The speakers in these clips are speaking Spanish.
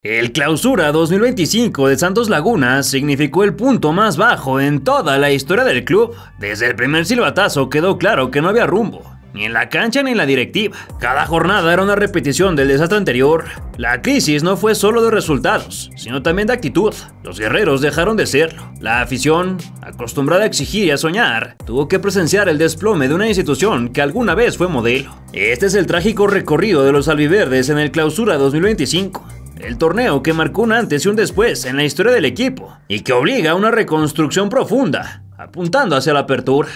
El Clausura 2025 de Santos Laguna significó el punto más bajo en toda la historia del club. Desde el primer silbatazo quedó claro que no había rumbo, ni en la cancha ni en la directiva. Cada jornada era una repetición del desastre anterior. La crisis no fue solo de resultados, sino también de actitud. Los guerreros dejaron de serlo. La afición, acostumbrada a exigir y a soñar, tuvo que presenciar el desplome de una institución que alguna vez fue modelo. Este es el trágico recorrido de los albiverdes en el Clausura 2025. El torneo que marcó un antes y un después en la historia del equipo y que obliga a una reconstrucción profunda, apuntando hacia la apertura.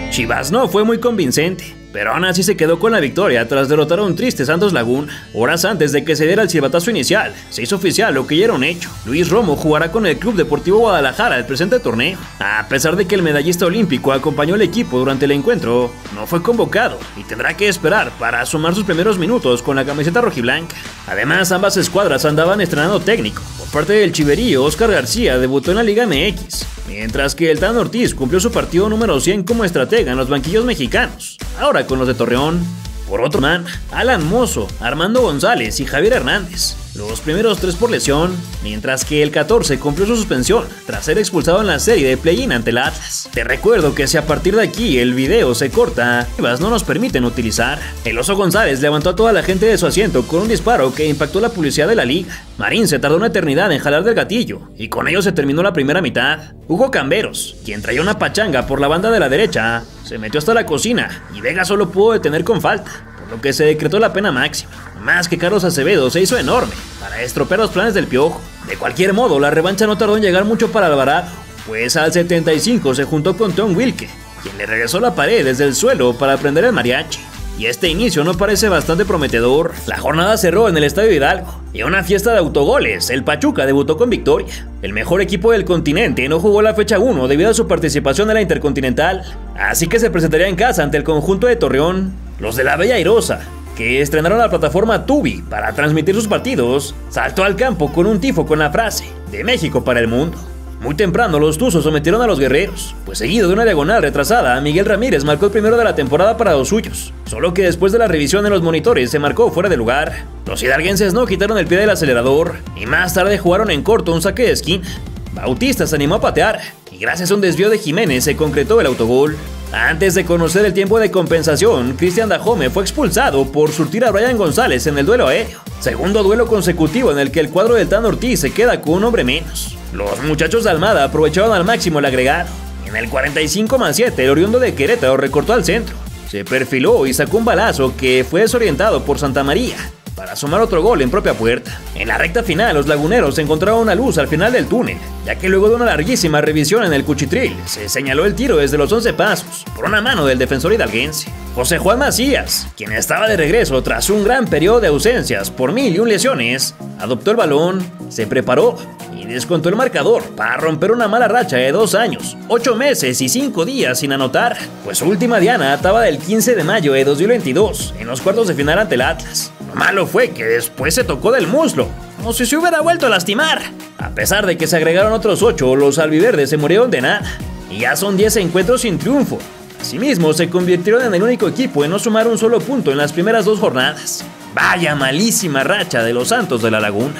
Chivas no fue muy convincente, pero aún así se quedó con la victoria tras derrotar a un triste Santos Laguna. Horas antes de que se diera el silbatazo inicial, se hizo oficial lo que ya era un hecho. Luis Romo jugará con el Club Deportivo Guadalajara el presente torneo. A pesar de que el medallista olímpico acompañó al equipo durante el encuentro, no fue convocado y tendrá que esperar para sumar sus primeros minutos con la camiseta rojiblanca. Además, ambas escuadras andaban estrenando técnico. Por parte del chiverío, Oscar García debutó en la Liga MX, mientras que el Tano Ortiz cumplió su partido número 100 como estratega en los banquillos mexicanos, ahora con los de Torreón. Por otro lado, Alan Mozo, Armando González y Javier Hernández, los primeros 3 por lesión, mientras que el 14 cumplió su suspensión tras ser expulsado en la serie de play-in ante el Atlas. Te recuerdo que si a partir de aquí el video se corta, no nos permiten utilizar. El Oso González levantó a toda la gente de su asiento con un disparo que impactó la publicidad de la liga. Marín se tardó una eternidad en jalar del gatillo y con ello se terminó la primera mitad. Hugo Camberos, quien traía una pachanga por la banda de la derecha, se metió hasta la cocina y Vega solo pudo detener con falta, por lo que se decretó la pena máxima. Más que Carlos Acevedo se hizo enorme para estropear los planes del Piojo. De cualquier modo, la revancha no tardó en llegar mucho para Alvarado, pues al 75 se juntó con Tom Wilke, quien le regresó la pared desde el suelo para prender el mariachi. Y este inicio no parece bastante prometedor. La jornada cerró en el Estadio Hidalgo y en una fiesta de autogoles, el Pachuca debutó con victoria. El mejor equipo del continente no jugó la fecha 1 debido a su participación en la Intercontinental, así que se presentaría en casa ante el conjunto de Torreón. Los de la Bella Airosa, que estrenaron la plataforma Tubi para transmitir sus partidos, saltó al campo con un tifo con la frase "de México para el mundo". Muy temprano los tuzos sometieron a los guerreros, pues seguido de una diagonal retrasada, Miguel Ramírez marcó el primero de la temporada para los suyos, solo que después de la revisión en los monitores se marcó fuera de lugar. Los hidalguenses no quitaron el pie del acelerador y más tarde jugaron en corto un saque de esquina. Bautista se animó a patear y gracias a un desvío de Jiménez se concretó el autogol. Antes de conocer el tiempo de compensación, Cristian Dajome fue expulsado por surtir a Brian González en el duelo aéreo. Segundo duelo consecutivo en el que el cuadro del Tano Ortiz se queda con un hombre menos. Los muchachos de Almada aprovecharon al máximo el agregado. En el 45+7, el oriundo de Querétaro recortó al centro. Se perfiló y sacó un balazo que fue desorientado por Santa María para sumar otro gol en propia puerta. En la recta final, los laguneros encontraron una luz al final del túnel, ya que luego de una larguísima revisión en el cuchitril, se señaló el tiro desde los 11 pasos, por una mano del defensor hidalguense. José Juan Macías, quien estaba de regreso tras un gran periodo de ausencias por 1001 lesiones, adoptó el balón, se preparó y descontó el marcador para romper una mala racha de 2 años, 8 meses y 5 días sin anotar, pues su última diana databa del 15 de mayo de 2022, en los cuartos de final ante el Atlas. Lo malo fue que después se tocó del muslo, como si se hubiera vuelto a lastimar. A pesar de que se agregaron otros 8, los albiverdes se murieron de nada, y ya son 10 encuentros sin triunfo. Asimismo, se convirtieron en el único equipo en no sumar un solo punto en las primeras 2 jornadas. Vaya malísima racha de los Santos de la Laguna.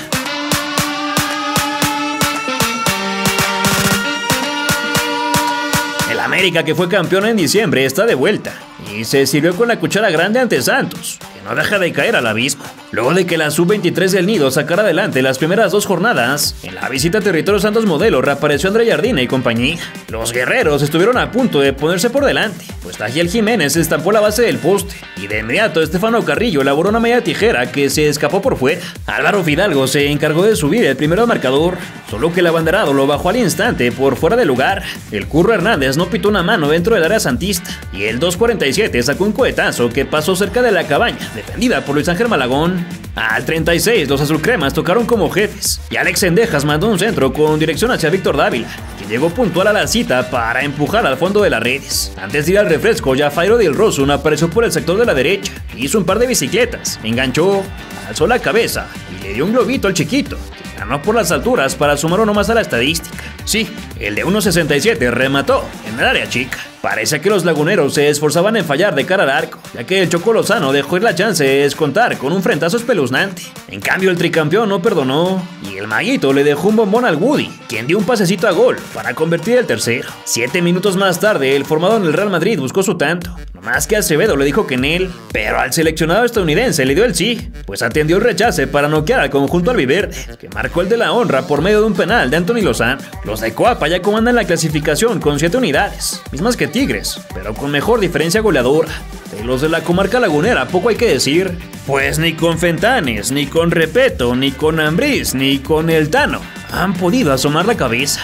El América, que fue campeón en diciembre, está de vuelta y se sirvió con la cuchara grande ante Santos, que no deja de caer al abismo. Luego de que la Sub-23 del Nido sacara adelante las primeras 2 jornadas, en la visita a Territorio Santos Modelo reapareció André Jardine y compañía. Los guerreros estuvieron a punto de ponerse por delante, pues Tajiel Jiménez estampó la base del poste y de inmediato Estefano Carrillo elaboró una media tijera que se escapó por fuera. Álvaro Fidalgo se encargó de subir el primero al marcador, solo que el abanderado lo bajó al instante por fuera de lugar. El Curro Hernández no pitó una mano dentro del área santista y el 2:47 sacó un cohetazo que pasó cerca de la cabaña, defendida por Luis Ángel Malagón. Al 36, los azulcremas tocaron como jefes y Alex Sendejas mandó un centro con dirección hacia Víctor Dávila, quien llegó puntual a la cita para empujar al fondo de las redes. Antes de ir al refresco, Jafairo Del Rosun apareció por el sector de la derecha, hizo un par de bicicletas, enganchó, alzó la cabeza y le dio un globito al chiquito, que ganó por las alturas para sumar uno más a la estadística. Sí, el de 1.67 remató en el área chica. Parece que los laguneros se esforzaban en fallar de cara al arco, ya que el Choco Lozano dejó ir la chance de descontar con un frentazo espeluznante. En cambio, el tricampeón no perdonó y el maguito le dejó un bombón al Woody, quien dio un pasecito a gol para convertir el tercero. 7 minutos más tarde, el formado en el Real Madrid buscó su tanto, no más que Acevedo le dijo que en él, pero al seleccionado estadounidense le dio el sí, pues atendió el rechace para noquear al conjunto albiverde, que marcó el de la honra por medio de un penal de Anthony Lozano. Los de Coapa ya comandan la clasificación con 7 unidades, mismas que Tigres, pero con mejor diferencia goleadora. De los de la comarca lagunera poco hay que decir, pues ni con Fentanes, ni con Repeto, ni con Ambriz, ni con El Tano han podido asomar la cabeza.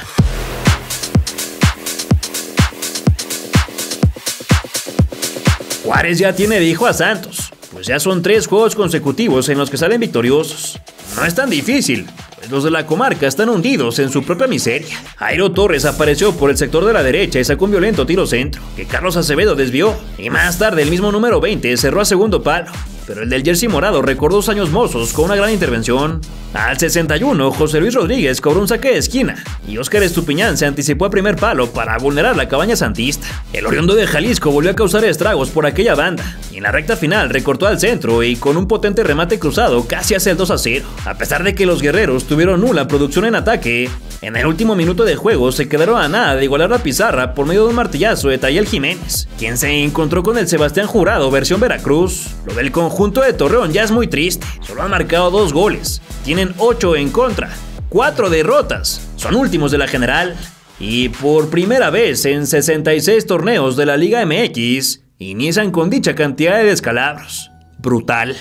Juárez ya tiene de hijo a Santos, pues ya son 3 juegos consecutivos en los que salen victoriosos. No es tan difícil, pues los de la comarca están hundidos en su propia miseria. Jairo Torres apareció por el sector de la derecha y sacó un violento tiro centro, que Carlos Acevedo desvió, y más tarde el mismo número 20 cerró a segundo palo. Pero el del jersey morado recordó 2 años mozos con una gran intervención. Al 61, José Luis Rodríguez cobró un saque de esquina y Óscar Estupiñán se anticipó a primer palo para vulnerar la cabaña santista. El oriundo de Jalisco volvió a causar estragos por aquella banda y en la recta final recortó al centro y con un potente remate cruzado casi hace el 2-0. A pesar de que los guerreros tuvieron nula producción en ataque, en el último minuto de juego se quedaron a nada de igualar la pizarra por medio de un martillazo de Tayel Jiménez, quien se encontró con el Sebastián Jurado versión Veracruz. Lo del conjunto de Torreón ya es muy triste, solo han marcado 2 goles, tienen 8 en contra, 4 derrotas, son últimos de la general y por primera vez en 66 torneos de la Liga MX inician con dicha cantidad de descalabros. Brutal.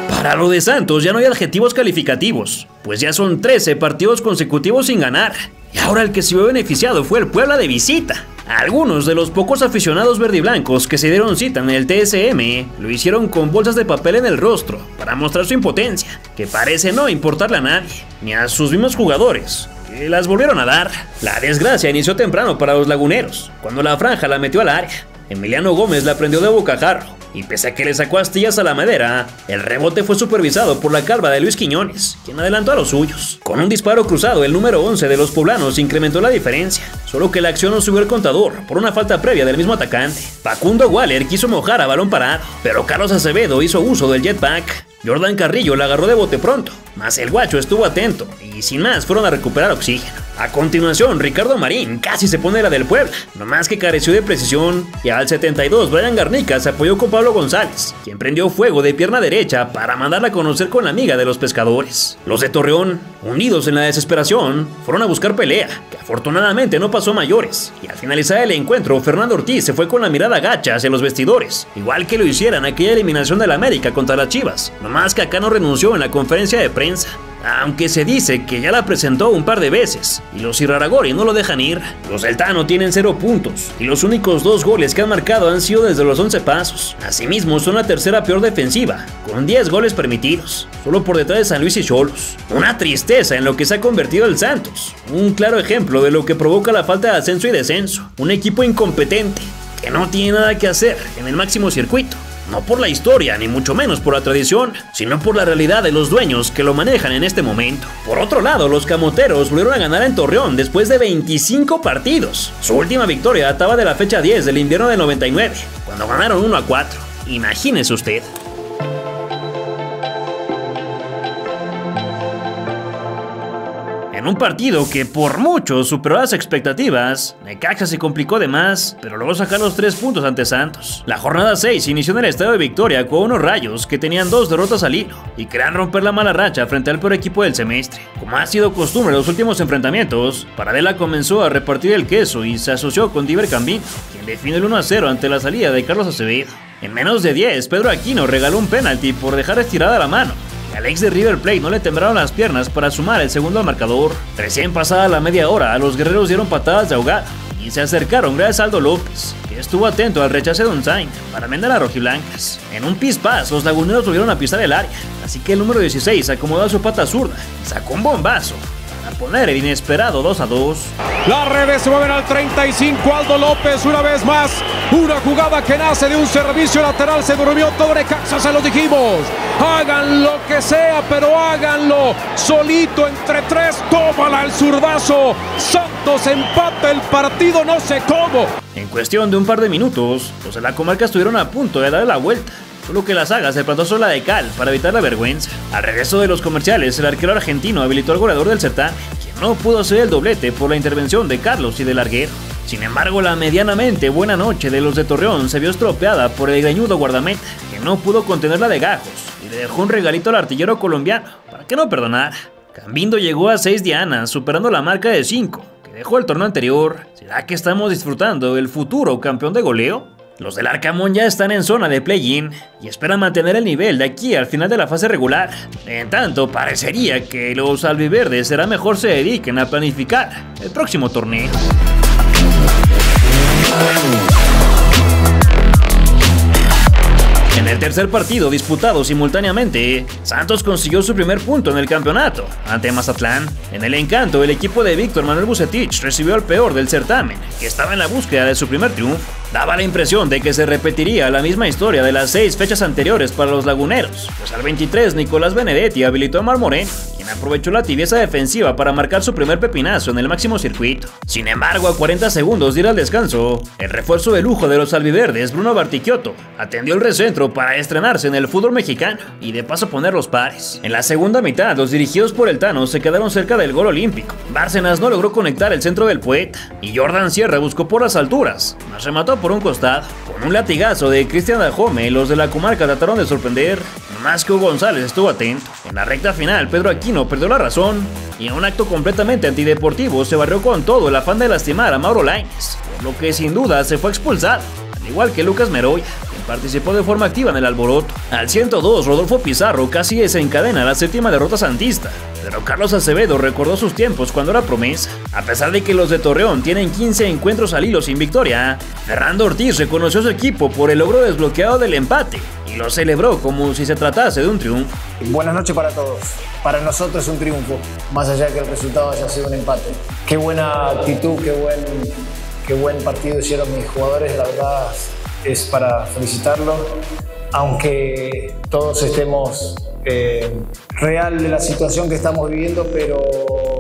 Para lo de Santos ya no hay adjetivos calificativos, pues ya son 13 partidos consecutivos sin ganar. Y ahora el que se vio beneficiado fue el Puebla de visita. Algunos de los pocos aficionados verdiblancos que se dieron cita en el TSM lo hicieron con bolsas de papel en el rostro para mostrar su impotencia, que parece no importarle a nadie, ni a sus mismos jugadores, que las volvieron a dar. La desgracia inició temprano para los laguneros, cuando la franja la metió al área. Emiliano Gómez la prendió de bocajarro, y pese a que le sacó astillas a la madera, el rebote fue supervisado por la calva de Luis Quiñones, quien adelantó a los suyos. Con un disparo cruzado, el número 11 de los poblanos incrementó la diferencia, solo que la acción no subió el contador por una falta previa del mismo atacante. Facundo Waller quiso mojar a balón parado, pero Carlos Acevedo hizo uso del jetpack. Jordan Carrillo la agarró de bote pronto, mas el guacho estuvo atento y sin más fueron a recuperar oxígeno. A continuación, Ricardo Marín casi se pone la del Puebla, nomás que careció de precisión, y al 72 Brian Garnica se apoyó con Pablo González, quien prendió fuego de pierna derecha para mandarla a conocer con la amiga de los pescadores. Los de Torreón, unidos en la desesperación, fueron a buscar pelea, que afortunadamente no pasó a mayores, y al finalizar el encuentro Fernando Ortiz se fue con la mirada gacha hacia los vestidores, igual que lo hicieran aquella eliminación del América contra las Chivas, nomás que acá no renunció en la conferencia de prensa. Aunque se dice que ya la presentó un par de veces y los Iraragorri no lo dejan ir. Los del Tano tienen 0 puntos y los únicos 2 goles que han marcado han sido desde los 11 pasos. Asimismo son la tercera peor defensiva, con 10 goles permitidos, solo por detrás de San Luis y Xolos. Una tristeza en lo que se ha convertido el Santos, un claro ejemplo de lo que provoca la falta de ascenso y descenso. Un equipo incompetente que no tiene nada que hacer en el máximo circuito. No por la historia, ni mucho menos por la tradición, sino por la realidad de los dueños que lo manejan en este momento. Por otro lado, los camoteros volvieron a ganar en Torreón después de 25 partidos. Su última victoria databa de la fecha 10 del invierno del 99, cuando ganaron 1-4. Imagínese usted. En un partido que por mucho superó las expectativas, Necaxa se complicó de más, pero logró sacar los 3 puntos ante Santos. La jornada 6 inició en el Estadio de Victoria con unos Rayos que tenían 2 derrotas al hilo y querían romper la mala racha frente al peor equipo del semestre. Como ha sido costumbre en los últimos enfrentamientos, Paradela comenzó a repartir el queso y se asoció con Diver Cambino, quien definió el 1-0 ante la salida de Carlos Acevedo. En menos de 10, Pedro Aquino regaló un penalti por dejar estirada la mano. Al ex de River Plate no le temblaron las piernas para sumar el segundo al marcador. Recién pasada la media hora, los guerreros dieron patadas de ahogado y y se acercaron gracias a Aldo López, que estuvo atento al rechace de Unzain para vender a rojiblancas. En un pispás, los laguneros volvieron a pisar el área, así que el número 16 acomodó a su pata zurda y sacó un bombazo para poner el inesperado 2-2. Las redes se mueven al 35, Aldo López una vez más, una jugada que nace de un servicio lateral, se durmió todo Necaxa, se lo dijimos, hagan lo que sea, pero háganlo solito entre tres, tómala el zurdazo, Santos empata el partido, no sé cómo. En cuestión de un par de minutos, los de la comarca estuvieron a punto de darle la vuelta, solo que la saga se plantó sola de cal para evitar la vergüenza. Al regreso de los comerciales, el arquero argentino habilitó al goleador del certamen, quien no pudo hacer el doblete por la intervención de Carlos y del larguero. Sin embargo, la medianamente buena noche de los de Torreón se vio estropeada por el greñudo guardameta, que no pudo contenerla de gajos y le dejó un regalito al artillero colombiano para que no perdonara. Cambindo llegó a 6 dianas, superando la marca de 5 que dejó el torneo anterior. ¿Será que estamos disfrutando el futuro campeón de goleo? Los del Arcamón ya están en zona de play-in y esperan mantener el nivel de aquí al final de la fase regular. En tanto, parecería que los albiverdes será mejor se dediquen a planificar el próximo torneo. En el tercer partido disputado simultáneamente, Santos consiguió su primer punto en el campeonato ante Mazatlán. En el Encanto, el equipo de Víctor Manuel Bucetich recibió al peor del certamen, que estaba en la búsqueda de su primer triunfo. Daba la impresión de que se repetiría la misma historia de las 6 fechas anteriores para los laguneros, pues al 23 Nicolás Benedetti habilitó a Mar Moreno, quien aprovechó la tibieza defensiva para marcar su primer pepinazo en el máximo circuito. Sin embargo, a 40 segundos de ir al descanso, el refuerzo de lujo de los albiverdes, Bruno Bartichotto, atendió el recentro para estrenarse en el fútbol mexicano y de paso poner los pares. En la segunda mitad, los dirigidos por el Tano se quedaron cerca del gol olímpico. Bárcenas no logró conectar el centro del poeta y Jordan Sierra buscó por las alturas, mas remató por un costado. Con un latigazo de Cristian Dajome, los de la comarca trataron de sorprender, más que Hugo González estuvo atento. En la recta final, Pedro Aquino perdió la razón y en un acto completamente antideportivo se barrió con todo el afán de lastimar a Mauro Lainez, por lo que sin duda se fue expulsado, al igual que Lucas Meroya, quien participó de forma activa en el alboroto. Al 102, Rodolfo Pizarro casi desencadena la 7ª derrota santista, pero Carlos Acevedo recordó sus tiempos cuando era promesa. A pesar de que los de Torreón tienen 15 encuentros al hilo sin victoria, Fernando Ortiz reconoció a su equipo por el logro desbloqueado del empate y lo celebró como si se tratase de un triunfo. Buenas noches para todos. Para nosotros es un triunfo, más allá de que el resultado haya sido un empate. Qué buena actitud, qué buen partido hicieron mis jugadores, la verdad es para felicitarlos. Aunque todos estemos real de la situación que estamos viviendo, pero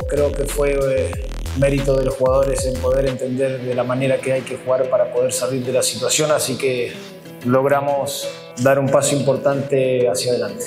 creo que fue mérito de los jugadores en poder entender de la manera que hay que jugar para poder salir de la situación, así que logramos dar un paso importante hacia adelante.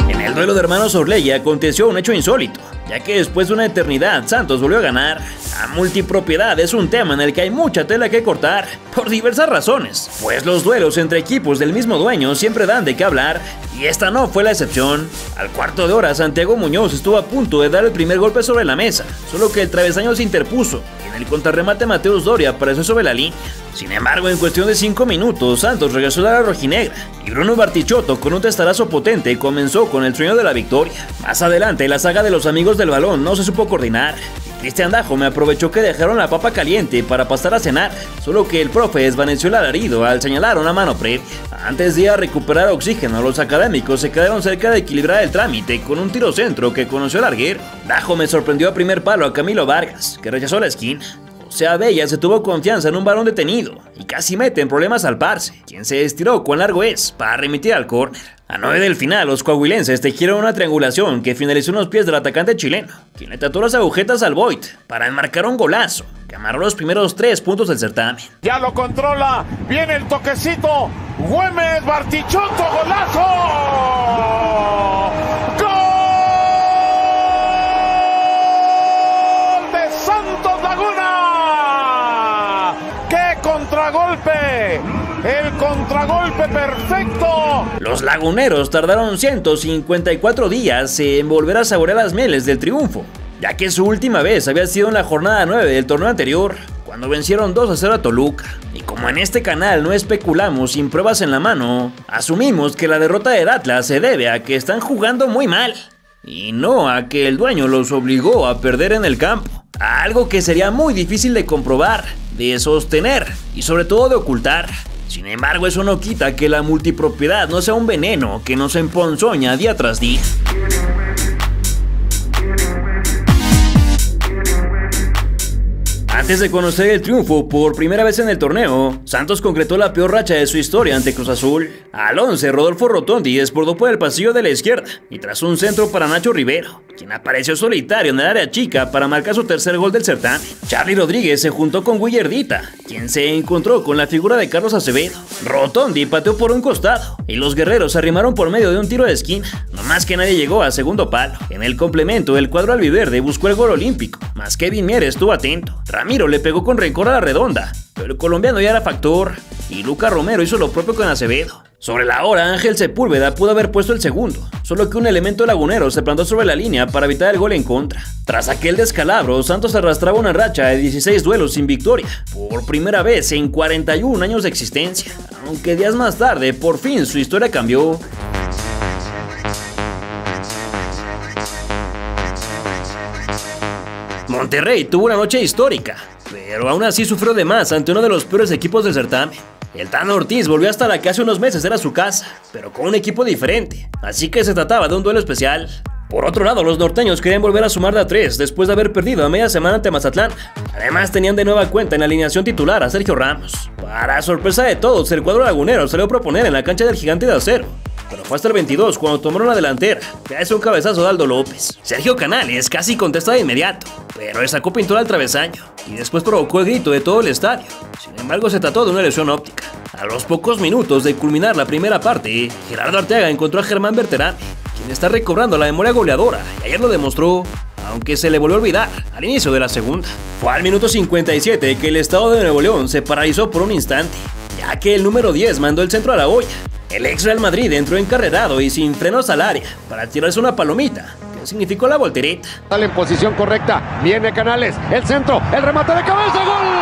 En el duelo de hermanos Orlegui aconteció un hecho insólito, ya que después de una eternidad Santos volvió a ganar. La multipropiedad es un tema en el que hay mucha tela que cortar, por diversas razones, pues los duelos entre equipos del mismo dueño siempre dan de qué hablar, y esta no fue la excepción. Al cuarto de hora, Santiago Muñoz estuvo a punto de dar el primer golpe sobre la mesa, solo que el travesaño se interpuso, y en el contrarremate Mateus Doria apareció sobre la línea. Sin embargo, en cuestión de 5 minutos, Santos regresó a la rojinegra, y Bruno Bartichotto, con un testarazo potente, comenzó con el sueño de la victoria. Más adelante, la saga de los amigos del balón no se supo coordinar. Cristian Dajome aprovechó que dejaron la papa caliente para pasar a cenar, solo que el profe desvaneció el alarido al señalar una mano previa. Antes de ir a recuperar oxígeno, los académicos se quedaron cerca de equilibrar el trámite con un tiro centro que conoció el larguero. Dajome sorprendió a primer palo a Camilo Vargas, que rechazó la esquina. José Abella se tuvo confianza en un balón detenido y casi mete en problemas al Parce, quien se estiró con largo es para remitir al córner. A 9 del final, los coahuilenses tejieron una triangulación que finalizó en los pies del atacante chileno, quien le tatuó las agujetas al Voit para enmarcar un golazo que amarró los primeros 3 puntos del certamen. Ya lo controla, viene el toquecito, Güemes, Bartichotto, golazo. ¡Gol de Santos Laguna! ¡Qué contragolpe! El contragolpe perfecto. Los laguneros tardaron 154 días en volver a saborear las mieles del triunfo, ya que su última vez había sido en la jornada 9 del torneo anterior, cuando vencieron 2-0 a Toluca. Y como en este canal no especulamos sin pruebas en la mano, asumimos que la derrota del Atlas se debe a que están jugando muy mal y no a que el dueño los obligó a perder en el campo. Algo que sería muy difícil de comprobar, de sostener y sobre todo de ocultar. Sin embargo, eso no quita que la multipropiedad no sea un veneno que nos emponzoña día tras día. Antes de conocer el triunfo por primera vez en el torneo, Santos concretó la peor racha de su historia ante Cruz Azul. Al 11, Rodolfo Rotondi desbordó por el pasillo de la izquierda y tras un centro para Nacho Rivero, quien apareció solitario en el área chica para marcar su tercer gol del certamen. Charly Rodríguez se juntó con Willardita, quien se encontró con la figura de Carlos Acevedo. Rotondi pateó por un costado y los guerreros se arrimaron por medio de un tiro de esquina, no más que nadie llegó a segundo palo. En el complemento, el cuadro albiverde buscó el gol olímpico, mas Kevin Mier estuvo atento. Ramiro le pegó con rencor a la redonda, pero el colombiano ya era factor, y Luca Romero hizo lo propio con Acevedo. Sobre la hora, Ángel Sepúlveda pudo haber puesto el segundo, solo que un elemento lagunero se plantó sobre la línea para evitar el gol en contra. Tras aquel descalabro, Santos arrastraba una racha de 16 duelos sin victoria, por primera vez en 41 años de existencia, aunque días más tarde, por fin su historia cambió. Monterrey tuvo una noche histórica, pero aún así sufrió de más ante uno de los peores equipos del certamen. El Tano Ortiz volvió hasta la que hace unos meses era su casa, pero con un equipo diferente, así que se trataba de un duelo especial. Por otro lado, los norteños querían volver a sumar de a 3 después de haber perdido a media semana ante Mazatlán. Además, tenían de nueva cuenta en la alineación titular a Sergio Ramos. Para sorpresa de todos, el cuadro lagunero salió a proponer en la cancha del Gigante de Acero, pero fue hasta el 22 cuando tomaron la delantera, que es un cabezazo de Aldo López. Sergio Canales casi contesta de inmediato, pero le sacó pintura al travesaño y después provocó el grito de todo el estadio. Sin embargo, se trató de una lesión óptica. A los pocos minutos de culminar la primera parte, Gerardo Arteaga encontró a Germán Berterame, quien está recobrando la memoria goleadora, y ayer lo demostró, aunque se le volvió a olvidar al inicio de la segunda. Fue al minuto 57 que el estado de Nuevo León se paralizó por un instante, ya que el número 10 mandó el centro a la olla. El ex Real Madrid entró encarrerado y sin frenos al área para tirarse una palomita, que significó la voltereta. Sale en posición correcta, viene Canales, el centro, el remate de cabeza, ¡gol!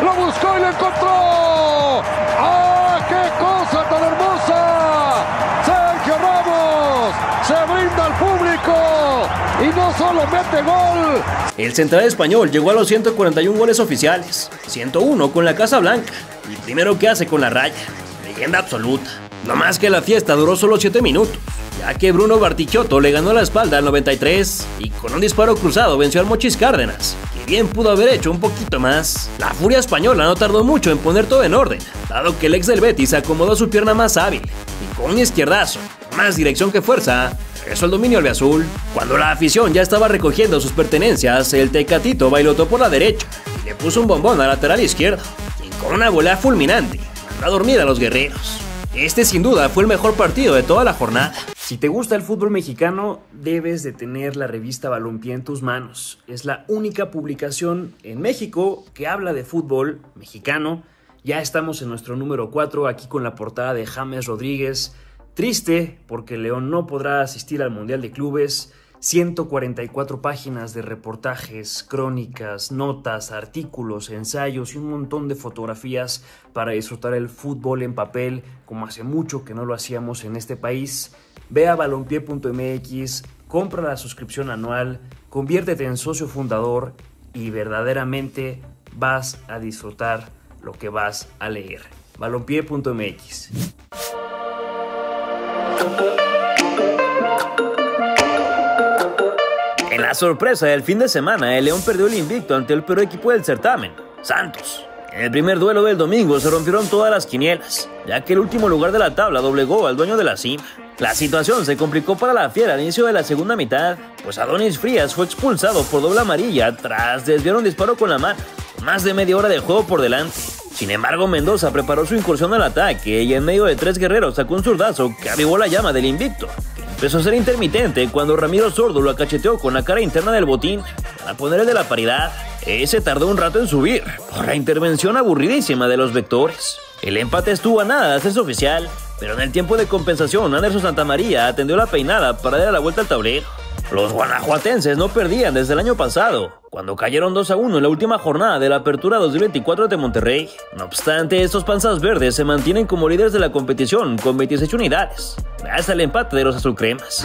Lo buscó y lo encontró. ¡Ah, qué cosa tan hermosa! Sergio Ramos se brinda al público y no solo mete gol. El central español llegó a los 141 goles oficiales, 101 con la Casa Blanca y primero que hace con la raya. Leyenda absoluta. No más que la fiesta duró solo 7 minutos, ya que Bruno Bartichotto le ganó la espalda al 93 y con un disparo cruzado venció al Mochis Cárdenas, que bien pudo haber hecho un poquito más. La furia española no tardó mucho en poner todo en orden, dado que el ex del Betis acomodó su pierna más hábil y con un izquierdazo, más dirección que fuerza, regresó el dominio albiazul. Cuando la afición ya estaba recogiendo sus pertenencias, el Tecatito bailotó por la derecha y le puso un bombón al lateral izquierdo, y con una volea fulminante mandó a dormir a los guerreros. Este sin duda fue el mejor partido de toda la jornada. Si te gusta el fútbol mexicano, debes de tener la revista Balompié en tus manos. Es la única publicación en México que habla de fútbol mexicano. Ya estamos en nuestro número 4, aquí con la portada de James Rodríguez. Triste porque León no podrá asistir al Mundial de Clubes. 144 páginas de reportajes, crónicas, notas, artículos, ensayos y un montón de fotografías para disfrutar el fútbol en papel, como hace mucho que no lo hacíamos en este país. Ve a balompié.mx, compra la suscripción anual, conviértete en socio fundador y verdaderamente vas a disfrutar lo que vas a leer. balompié.mx. En la sorpresa del fin de semana, el León perdió el invicto ante el peor equipo del certamen, Santos. En el primer duelo del domingo se rompieron todas las quinielas, ya que el último lugar de la tabla doblegó al dueño de la cima. La situación se complicó para la Fiera al inicio de la segunda mitad, pues Adonis Frías fue expulsado por doble amarilla tras desviar un disparo con la mano, con más de media hora de juego por delante. Sin embargo, Mendoza preparó su incursión al ataque y en medio de 3 guerreros sacó un zurdazo que avivó la llama del invicto, que empezó a ser intermitente cuando Ramiro Sordo lo acacheteó con la cara interna del botín para ponerle de la paridad. Ese tardó un rato en subir por la intervención aburridísima de los vectores. El empate estuvo a nada de hacerse oficial, pero en el tiempo de compensación Anderson Santamaría atendió la peinada para dar la vuelta al tablero. Los guanajuatenses no perdían desde el año pasado, cuando cayeron 2-1 en la última jornada de la Apertura 2024 de Monterrey. No obstante, estos panzas verdes se mantienen como líderes de la competición con 26 unidades, gracias al empate de los azulcremas.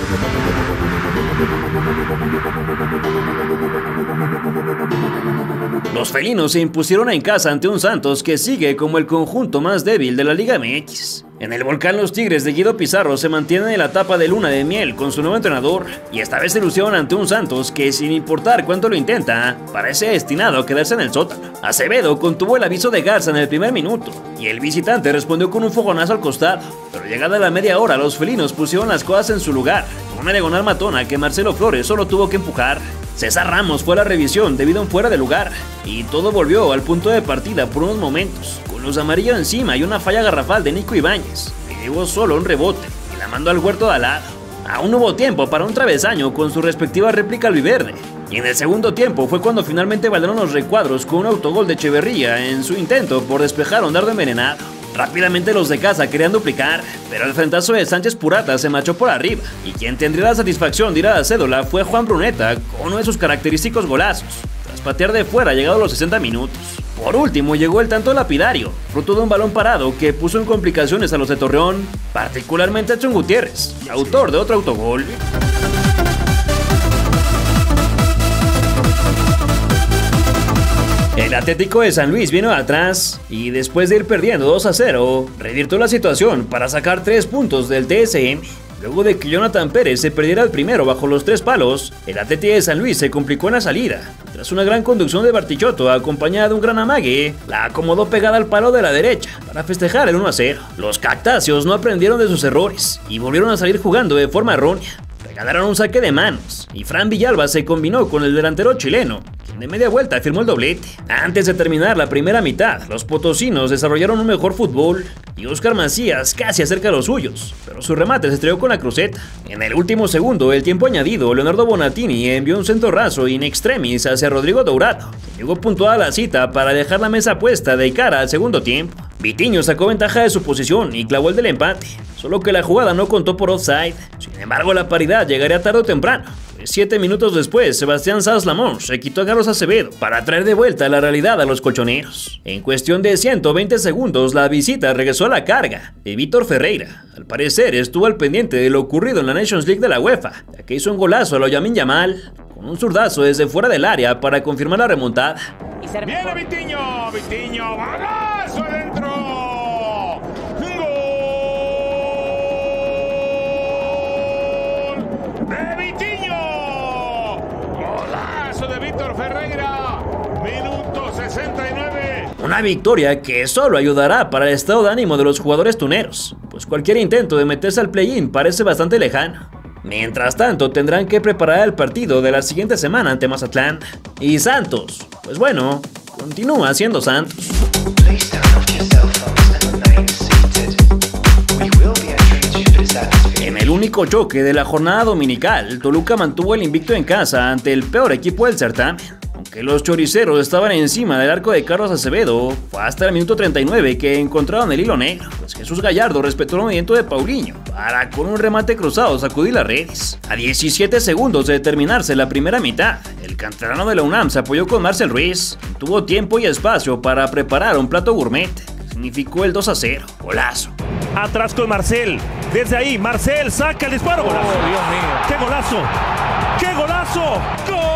Los felinos se impusieron en casa ante un Santos que sigue como el conjunto más débil de la Liga MX. En el volcán los Tigres de Guido Pizarro se mantienen en la etapa de luna de miel con su nuevo entrenador, y esta vez se lucieron ante un Santos que, sin importar cuánto lo intenta, parece destinado a quedarse en el sótano. Acevedo contuvo el aviso de Garza en el primer minuto, y el visitante respondió con un fogonazo al costado, pero llegada la media hora los felinos pusieron las cosas en su lugar, con una diagonal matona que Marcelo Flores solo tuvo que empujar. César Ramos fue a la revisión debido a un fuera de lugar, y todo volvió al punto de partida por unos momentos, con los amarillos encima y una falla garrafal de Nico Ibáñez, que llegó solo un rebote y la mandó al huerto de al lado. Aún hubo tiempo para un travesaño con su respectiva réplica albiverde, y en el segundo tiempo fue cuando finalmente valieron los recuadros con un autogol de Echeverría en su intento por despejar un dardo envenenado. Rápidamente los de casa querían duplicar, pero el frentazo de Sánchez Purata se marchó por arriba, y quien tendría la satisfacción de ir a la cédula fue Juan Bruneta con uno de sus característicos golazos, tras patear de fuera llegado a los 60 minutos. Por último llegó el tanto lapidario, fruto de un balón parado que puso en complicaciones a los de Torreón, particularmente a Edson Gutiérrez, autor de otro autogol. El Atlético de San Luis vino de atrás y después de ir perdiendo 2-0, revirtió la situación para sacar 3 puntos del TSM. Luego de que Jonathan Pérez se perdiera el primero bajo los 3 palos, el Atlético de San Luis se complicó en la salida. Tras una gran conducción de Bartichotto acompañada de un gran amague, la acomodó pegada al palo de la derecha para festejar el 1-0. Los cactáceos no aprendieron de sus errores y volvieron a salir jugando de forma errónea. Regalaron un saque de manos y Fran Villalba se combinó con el delantero chileno, quien de media vuelta firmó el doblete. Antes de terminar la primera mitad, los potosinos desarrollaron un mejor fútbol y Óscar Macías casi acerca a los suyos, pero su remate se estrelló con la cruceta. En el último segundo del tiempo añadido, Leonardo Bonatini envió un centro raso in extremis hacia Rodrigo Dourado, quien llegó puntual a la cita para dejar la mesa puesta de cara al segundo tiempo. Vitiño sacó ventaja de su posición y clavó el del empate, solo que la jugada no contó por offside. Sin embargo, la paridad llegaría tarde o temprano, pues 7 minutos después Sebastián Sanz-Lamont se quitó a Carlos Acevedo para traer de vuelta la realidad a los colchoneros. En cuestión de 120 segundos, la visita regresó a la carga de Víctor Ferreira. Al parecer estuvo al pendiente de lo ocurrido en la Nations League de la UEFA, ya que hizo un golazo a lo Lamine Yamal, con un zurdazo desde fuera del área para confirmar la remontada. Viene Vitiño, Vitiño, balazo adentro. Gol de Vitiño. Golazo de Víctor Ferreira. Minuto 69. Una victoria que solo ayudará para el estado de ánimo de los jugadores tuneros, pues cualquier intento de meterse al play-in parece bastante lejano. Mientras tanto, tendrán que preparar el partido de la siguiente semana ante Mazatlán. Y Santos, pues bueno, continúa siendo Santos. En el único choque de la jornada dominical, Toluca mantuvo el invicto en casa ante el peor equipo del certamen. Aunque los choriceros estaban encima del arco de Carlos Acevedo, fue hasta el minuto 39 que encontraron el hilo negro, pues Jesús Gallardo respetó el movimiento de Paulinho para con un remate cruzado sacudir las redes. A 17 segundos de terminarse la primera mitad, el canterano de la UNAM se apoyó con Marcel Ruiz, quien tuvo tiempo y espacio para preparar un plato gourmet, que significó el 2-0, golazo. Atrás con Marcel, desde ahí Marcel saca el disparo, golazo. Oh, Dios mío. ¡Qué golazo! ¡Qué golazo! ¡Gol!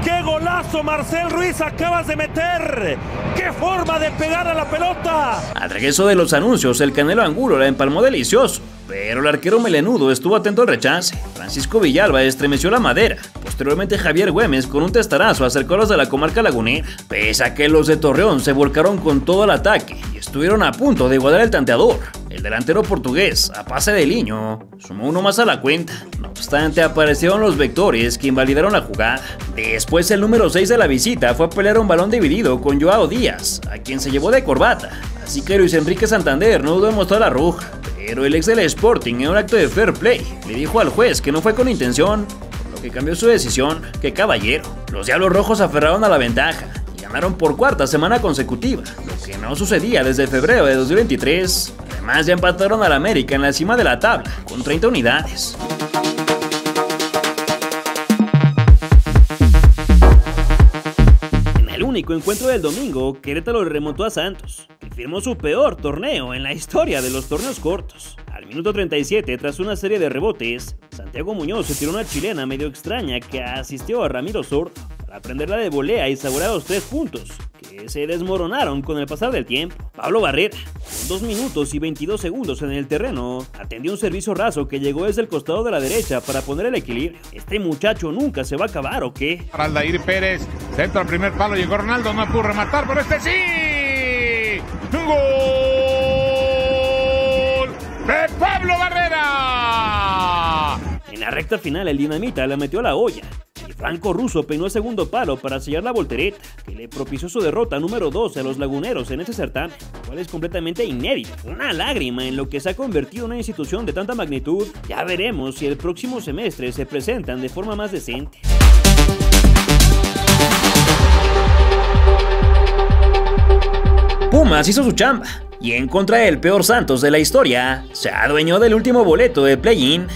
¡Qué golazo, Marcel Ruiz, acabas de meter! ¡Qué forma de pegar a la pelota! Al regreso de los anuncios, el Canelo Angulo la empalmó delicioso, pero el arquero melenudo estuvo atento al rechace. Francisco Villalba estremeció la madera. Posteriormente, Javier Güemes con un testarazo acercó a los de la comarca lagunera. Pese a que los de Torreón se volcaron con todo el ataque y estuvieron a punto de igualar el tanteador, el delantero portugués, a pase de Liño, sumó uno más a la cuenta. No obstante, aparecieron los vectores que invalidaron la jugada. Después, el número 6 de la visita fue a pelear un balón dividido con Joao Díaz, a quien se llevó de corbata. Así que Luis Enrique Santander no dudó en mostrar la roja, pero el ex del Sporting, en un acto de fair play, le dijo al juez que no fue con intención, por lo que cambió su decisión, qué caballero. Los Diablos Rojos aferraron a la ventaja y ganaron por cuarta semana consecutiva, lo que no sucedía desde febrero de 2023. Además ya empataron al América en la cima de la tabla, con 30 unidades. En el único encuentro del domingo, Querétaro remontó a Santos, que firmó su peor torneo en la historia de los torneos cortos. Al minuto 37, tras una serie de rebotes, Santiago Muñoz se tiró una chilena medio extraña que asistió a Ramiro Sordo para prenderla de volea y saborear los 3 puntos, que se desmoronaron con el pasar del tiempo. Pablo Barrera, con 2 minutos y 22 segundos en el terreno, atendió un servicio raso que llegó desde el costado de la derecha para poner el equilibrio. ¿Este muchacho nunca se va a acabar o qué? Para Aldair Pérez, centro al primer palo, llegó Ronaldo, no pudo rematar, pero este sí. ¡Un gol de Pablo Barrera! En la recta final el Dinamita la metió a la olla y Franco Russo peinó el segundo palo para sellar la voltereta, que le propició su derrota número 12 a los laguneros en este certamen, cual es completamente inédito. Una lágrima en lo que se ha convertido en una institución de tanta magnitud. Ya veremos si el próximo semestre se presentan de forma más decente. Pumas hizo su chamba y en contra del peor Santos de la historia, se adueñó del último boleto de play-in,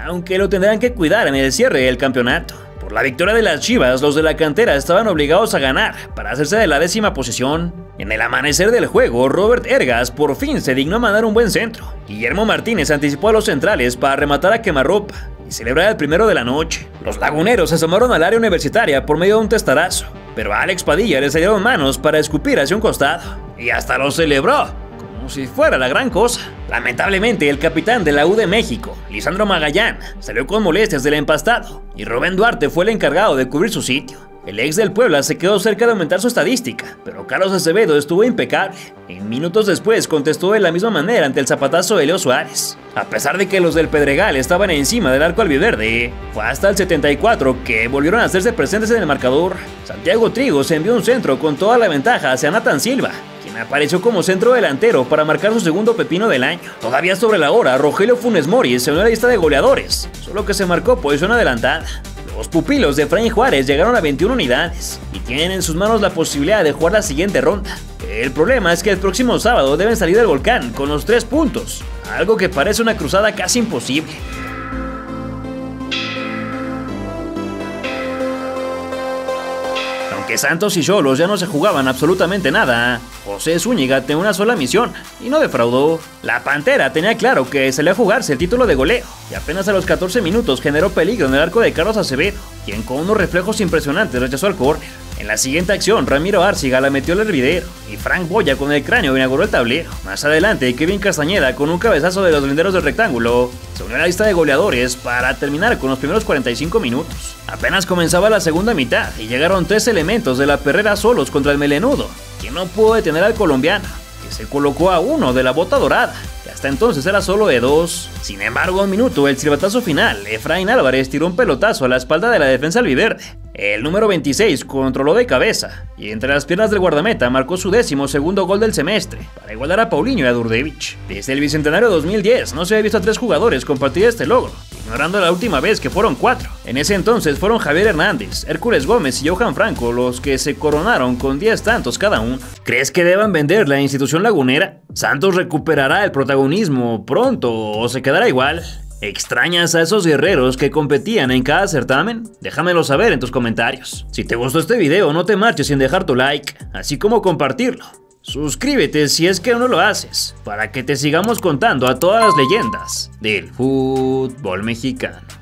aunque lo tendrán que cuidar en el cierre del campeonato. Por la victoria de las Chivas, los de la cantera estaban obligados a ganar para hacerse de la 10ª posición. En el amanecer del juego, Robert Ergas por fin se dignó a mandar un buen centro. Guillermo Martínez anticipó a los centrales para rematar a quemarropa y celebrar el primero de la noche. Los laguneros se asomaron al área universitaria por medio de un testarazo, pero a Alex Padilla le salieron manos para escupir hacia un costado, y hasta lo celebró como si fuera la gran cosa. Lamentablemente, el capitán de la U de México, Lisandro Magallán, salió con molestias del empastado, y Rubén Duarte fue el encargado de cubrir su sitio. El ex del Puebla se quedó cerca de aumentar su estadística, pero Carlos Acevedo estuvo impecable. En minutos después contestó de la misma manera ante el zapatazo de Leo Suárez. A pesar de que los del Pedregal estaban encima del arco albiverde, fue hasta el 74 que volvieron a hacerse presentes en el marcador. Santiago Trigos envió un centro con toda la ventaja hacia Nathan Silva, quien apareció como centro delantero para marcar su segundo pepino del año. Todavía sobre la hora, Rogelio Funes Mori se unió a la lista de goleadores, solo que se marcó posición adelantada. Los pupilos de Efraín Juárez llegaron a 21 unidades y tienen en sus manos la posibilidad de jugar la siguiente ronda. El problema es que el próximo sábado deben salir del volcán con los 3 puntos, algo que parece una cruzada casi imposible. Aunque Santos y Xolos ya no se jugaban absolutamente nada, José Zúñiga tenía una sola misión y no defraudó. La Pantera tenía claro que salía a jugarse el título de goleo y apenas a los 14 minutos generó peligro en el arco de Carlos Acevedo, quien con unos reflejos impresionantes rechazó el córner. En la siguiente acción, Ramiro Árciga la metió al hervidero y Frank Boya con el cráneo inauguró el tablero. Más adelante, Kevin Castañeda con un cabezazo de los linderos del rectángulo se unió a la lista de goleadores para terminar con los primeros 45 minutos. Apenas comenzaba la segunda mitad y llegaron 3 elementos de la perrera solos contra el melenudo, quien no pudo detener al colombiano, que se colocó a 1 de la bota dorada, que hasta entonces era solo de 2. Sin embargo, a un minuto el silbatazo final, Efraín Álvarez tiró un pelotazo a la espalda de la defensa albiverde. El número 26 controló de cabeza y entre las piernas del guardameta marcó su 12º gol del semestre para igualar a Paulinho y a Durdevich. Desde el Bicentenario 2010 no se había visto a 3 jugadores compartir este logro, ignorando la última vez que fueron 4. En ese entonces fueron Javier Hernández, Hércules Gómez y Johan Franco los que se coronaron con 10 tantos cada uno. ¿Crees que deban vender la institución lagunera? ¿Santos recuperará el protagonismo pronto o se quedará igual? ¿Extrañas a esos guerreros que competían en cada certamen? Déjamelo saber en tus comentarios. Si te gustó este video, no te marches sin dejar tu like, así como compartirlo. Suscríbete si es que aún no lo haces, para que te sigamos contando a todas las leyendas del fútbol mexicano.